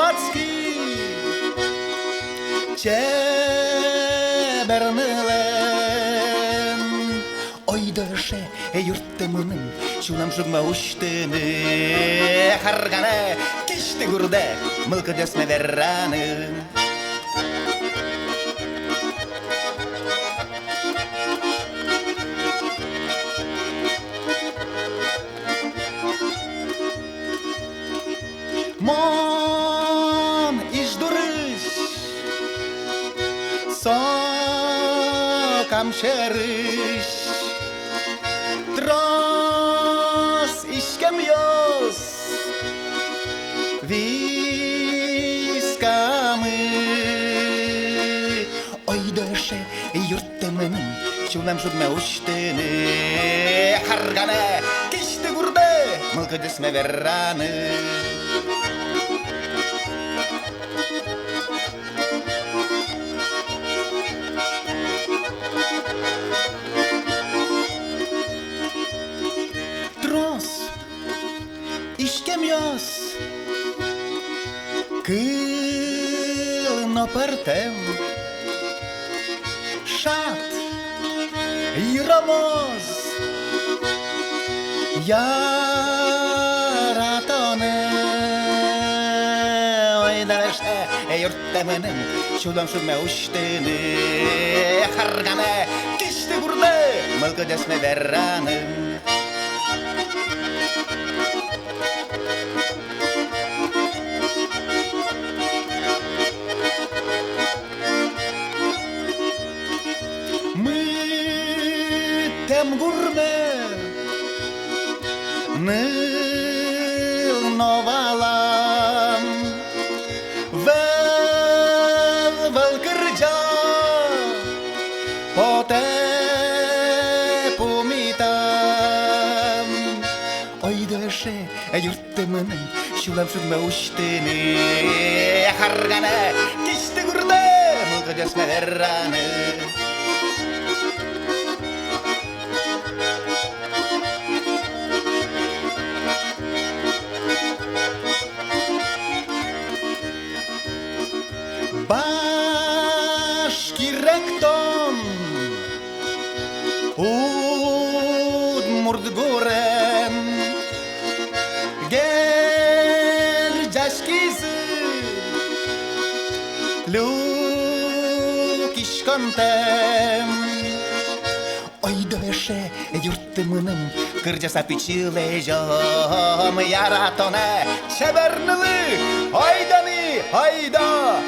Arbatski Çebernelen Oydaşı yurtımının Şunam şugma uçtığını Hargana Keşti gurda Mılkı desme verranı Mon iş duruş Sokam şeriş Tros işkemiyoruz Viskamı Oydaşı yurtımının Şunam şugma uçtığını Hargana Keşti gurda Mılkı desme verranı İşkemiyoruz Kılno partem Şat Yıramoz Yaratone Oydaşta yurttamının Şudan şugma uçtığını Hargana Keşti burada Mılkı desme verranı Tem gurme Nıl novalam Vel kırca Pote pumitam Oydaşı yurtımının Şulam şugma uçtığını Hargana Keşti gurda Mılkı desme verranı Başkirekton Udmurtgorem Gercaşkisi Lukişkontem Oydaşı yurtımının Kırcasa piçilejom Yaratona Çebernili Haydani hayda